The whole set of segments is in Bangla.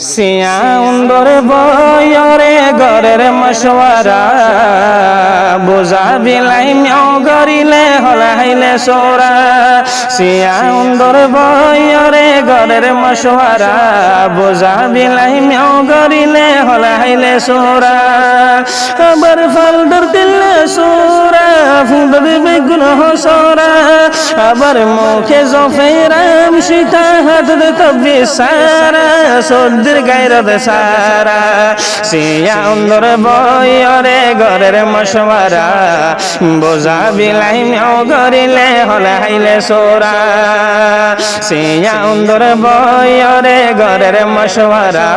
সিয়া উন্দর বয়রে ঘরের মশওয়ারা বোঝা বিলাই মেও গরিলে হলাইলে সোরা সিয়া উন্দর বয়রে ঘরের মশওয়ারা বোঝা বিলাই মেও গরিলে হলাইলে সোরা আবার ফল ধরতিলে সোরা ফুঁদর বেগুন হসরা আবার মুখে জফেরাম সীতা হাত তবে সারা সর্দির গায়রত সারা সিয়া উন্দর বয়রে ঘরের মশওয়ারা বোঝা বিলাই মেও গরিলে হলাইলে সোরা সিয়া উন্দর বয়রে ঘরের মশওয়ারা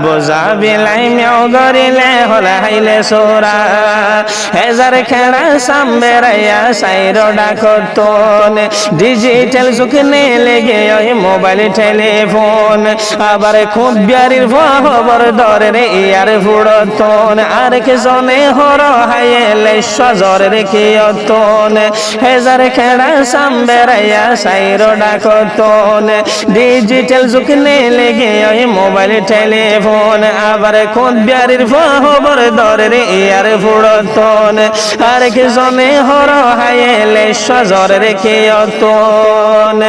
বোঝা বিলাই মেও গরিলে হলাইলে সোরা হেজার খেড়া সাম্বেরাইয়া সাইর ডাকতন ডিজিটাল যুগনে লেগে ওই মোবাইল টেলিফোন আবার খুব বিয়ারির খবর ধরে রে ইয়ার ফুড়তন আর কে জনে হর হাইলে সজরের কিয়তন হেজার খেড়া সাম্বেরাইয়া সাইর ডাকতন ডিজিটাল যুগনে লেগে ওই মোবাইল টেলিফোন আবার খুব বিয়ারির খবর ধরে রে ইয়ার ফুড়তন আর কে জনে হর হাইলে সজরের কিয়তন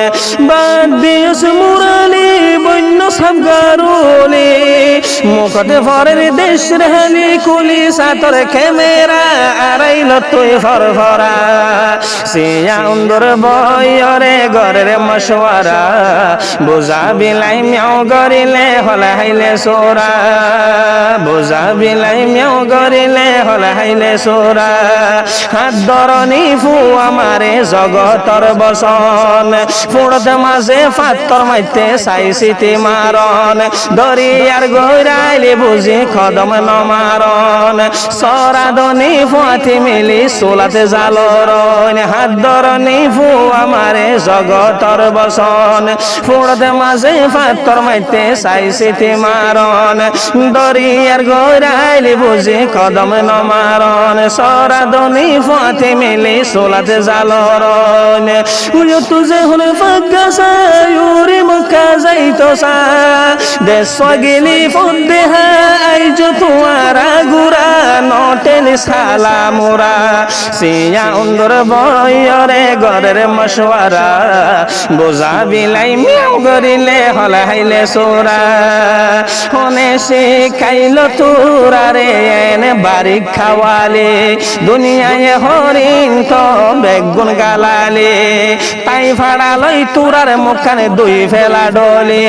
বাদ দিস মুরালি বন্য সাবগারুলি মুখতে ফরের দেশ রেহালি কুলি সাতর ক্যামেরা আড়াইল তুই ফরফরা সিয়া উন্দর বয়রে ঘরের মশওয়ারা বোঝা বিলাই মেও গরিলে হলাইলে সোরা বোঝা বিলাই মেও গরিলে হলাইলে সোরা হাত ধরনি ফু আমারে জগতর বসন ফুড়তে মাঝে ফাত্তর মাইতে চাইছিতি মারণ দরিয়ার গৈরাইলে বুঝি কদম নমারণ সরাদনি ফুয়াতি মিলি সোলাতে জালরণ হাত ধরনি ফু আমারে জগতর বসন ফুড়তে মাঝে ফাত্তর মাইতে চাইছিতি মারণ দরিয়ার গৈরাইলে বুঝি কদম নমারণ সরাদনি ফুয়াতি মিলি সোলাতে জালরণ উড়িও তুজে হলে ফাঁকা সায়ুরি মুখা যাইতো সা দেশ গেলি ফন্দে আইজ তোমারা গুড়া নটেন সালা মোরা সিয়া উন্দর বয়রে ঘরের মশওয়ারা বোঝা বিলাই মেও গরিলে হলাইলে সোরা হনে শিখাইল তোরারে এনে বাড়ি খাওয়ালে দুনিয়ায় হরিণ তো বেগুন গালালে তাই ফাড়ালই তোরার মুখানে দুই ফেলা ডলে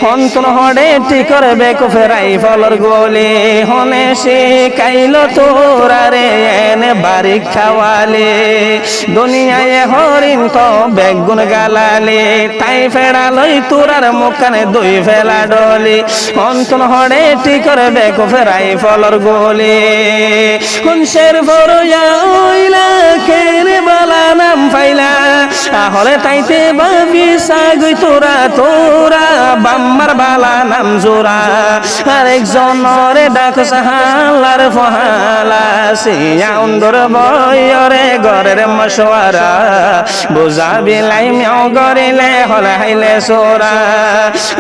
হন্তন হডে টিকর বেকু ফেরাই ফলর গোলে হনে শিখাইল তোরারে এনে বাড়ি খাওয়ালে দুনিয়ায় হরিণ তো বেগুন গালালে তাই ফেড়ালই তোরার মুখানে দুই ফেলা ডলে হন্তন হডে টিকর বেকু ফেরাই ফলর গোলে হুনশের ফরয়া ওইলা কেনে বালা নাম পাইলা তাহলে তাইতে বাবি সাগই তোরা তোরা বাম্মার বালা নাম জোরা আরেকজনরে ডাক সাহালার ফহালা সিয়া উন্দর বয়রে ঘরের মশওয়ারা বোঝা বিলাই মেও গরিলে হলাইলে সোরা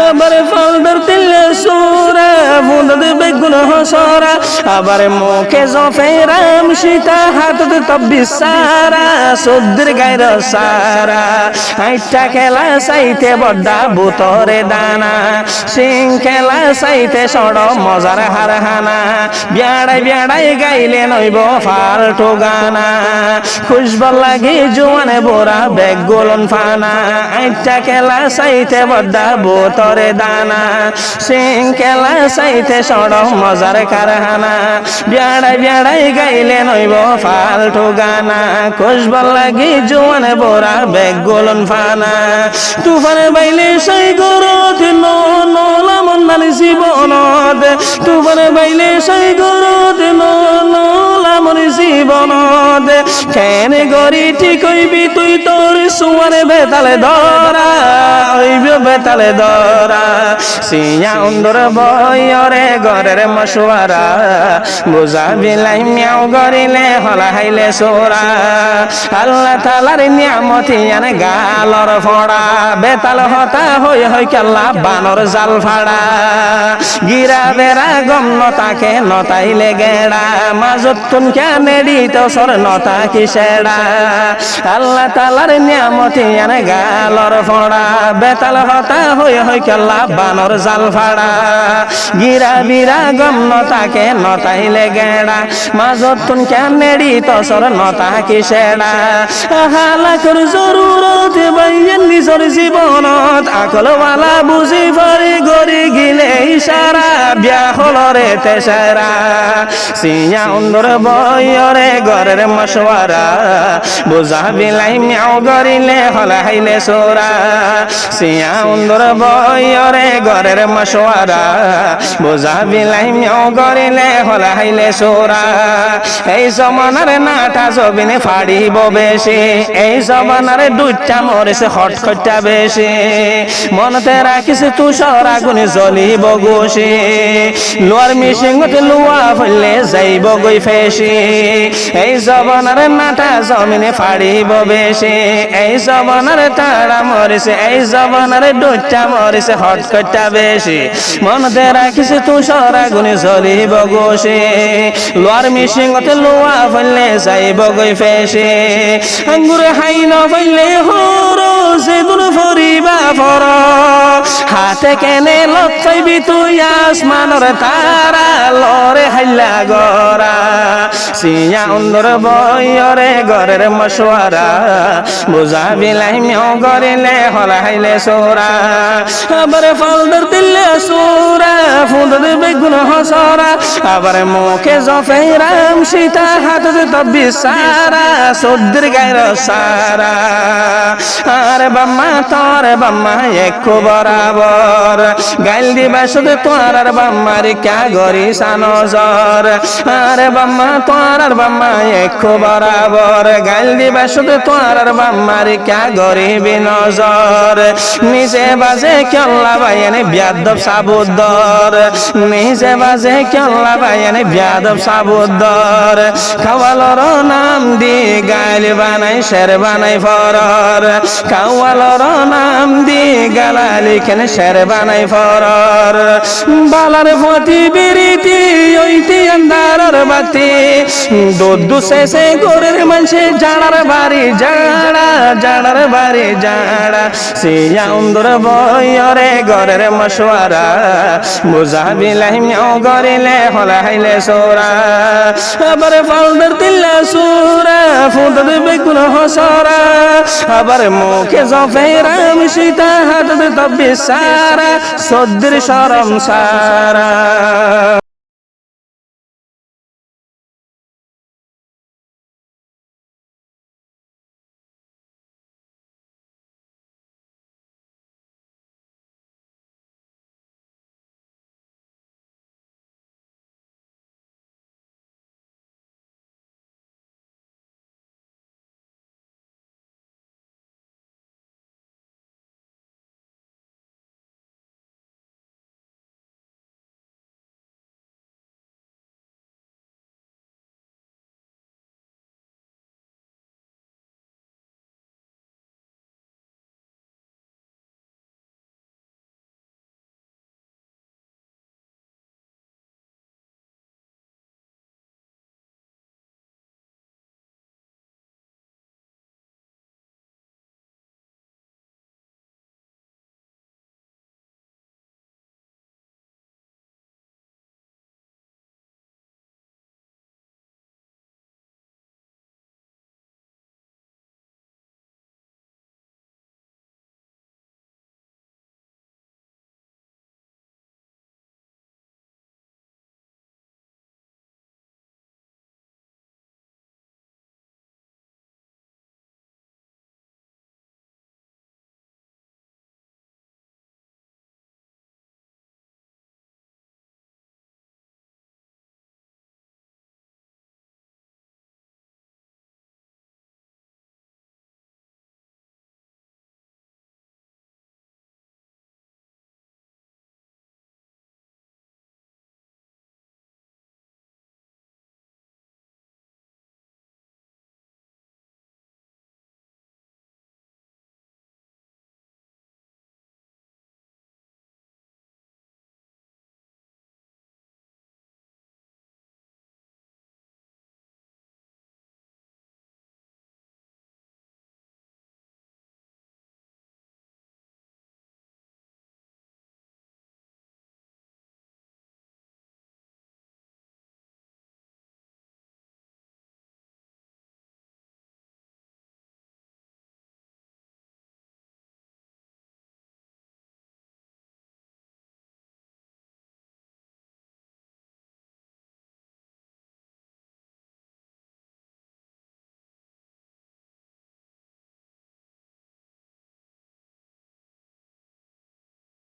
আবার ফল ধরতিলে সোরা ফুঁদর বেগুন হসরা আবার মুখে জফেরাম সীতা হাতত তব্বি সারা সর্দির গায়র সারা হাইটা খেলা চাইতে বড্ডা বুতরে দানা সিং খেলা চাইতে সড় মজার হারহানা বিয়াড়াই বিয়াড়াই গাইলে নইব ফালতু গানা খুশবল লাগি জোয়ানে বোরা বেগ গোলন ফানা হাইটা খেলা চাইতে বড্ডা বুতরে দানা সিং খেলা চাইতে সড় মজার কারহানা বিয়াড়াই বিয়াড়াই গাইলে নইব ফালতু গানা খুশবল লাগি জোয়ানে বোরা বেগ গোলন ফানা তুফানে বাইলে সেই গরত নলামন নানি জীবনত তুফানে বাইলে সেই গরত নলামন জীবনত কেন গরি ঠিক হইবি তুই তোর সুয়ারে বেতালে ধরা হইব বেতালে ধরা সিয়া অন্দর বয়রে ঘরের মশওয়ারা বুঝা বিলাই মিয়াও গরিলে হলা হাইলে সোরা আল্লাহ তাআলার নিয়ামত ইয়ানে গালর ফড়া বেতাল হতা হই হই কেল্লা বানর জাল ফাড়া গিরা বেড়া গম নতাকে নতাইলে গেড়া মাজত তুন কেনেডি তো সর নতা কিসেড়া আল্লাহ তাআলার নিয়ামত ইয়ানে গালর ফড়া বেতাল হতা হই হই কেল্লা বানর জাল ফাড়া গিরা বিরা গম নতাকে নতাইলে গেড়া মাজত তুন কেনেডি তো সর নতা কিসেড়া হালাকর জরুরত বাইয়েন নিজর জীবনত আকলওয়ালা বুঝি পারি গরি গিলে ইশারা বিয়া হলরে তেসারা সিয়া অন্দর বয়রে ঘরের মশওয়ারা বুঝা বিলাই মিয়াও গরিলে হলা হাইলে সোরা সিয়া অন্দর বয়রে ঘরের মশওয়ারা বুঝা বিলাই মিয়াও গরিলে হলা হাইলে সোরা এই জমানার নাটা জবিনে ফাড়িব বেশি এই জমানার দুইটা মরেছে হটখটা বেশি মনতে রাখিস তুষার আগুনে জ্বলিব গোসি লোয়ার মিশিংতে লুয়া ফেললে যাইব গই ফেসি এই জবানার নাটা জমিনে ফাড়িব বেশি এই জবানার তারা মরেছে এই জবানার দুইটা মরেছে হটখটা বেশি মনতে রাখিস তুষার আগুনে জ্বলিব গোসি লোয়ার মিশিংতে লুয়া ফেললে যাইব গই ফেসি আঙ্গুর হাইন ফেললে হরো সেদুর ফরিবা ফর হাতে কেনে লত পাইবি তুই আসমানর তারা লরে হাইলা গরা সিয়া অন্দর বয়রে ঘরের মশওয়ারা বুঝা বিলাই মিয়াও গরিলে হলা হাইলে সোরা আবার ফলদর দিলে সোরা ফুঁদর বেগুন হসরা আবার মুখে জফেরাম সীতা হাতে তব্বি সারা সদ্দির গায়ের সারা আরে বাম্মা তোর বাম্মা একো বরাবর গাইল দিবা শুধু তোর আর বাম্মার ক্যা গরি সানজর আরে বাম্মা তোর আর বাম্মা একো বরাবর গাইল দিবা শুধু তোর আর বাম্মার ক্যা গরি বিনজর নিজে বাজে কেল্লা বাইনে বিয়াদব সাবুদ্দর নিজে বাজে কেল্লা বাইনে বিয়াদব সাবুদ্দর খাওয়ালর নাম দি গাইল বানাই শের বানাই ফরর খাওয়ালর নাম দি গালালি কেন শের বানাই ফরর বালার ফতি বিরিতি ওইটি আন্দারর বাতি দুধ শেষে গোরের মানুষে জাড়ার বাড়ি জাড়া জাড়ার বাড়ি জাড়া সিয়া অন্দর বয়রে ঘরের মশওয়ারা বুঝা বিলাই মিয়াও গরিলে হলা হাইলে সোরা আবার ফলদর দিল্লা সুরা ফুঁদর বেগুন হসরা আবার মুখে জফেরাম সীতা হাতে তব্বি সারা সদ্দির শরম সারা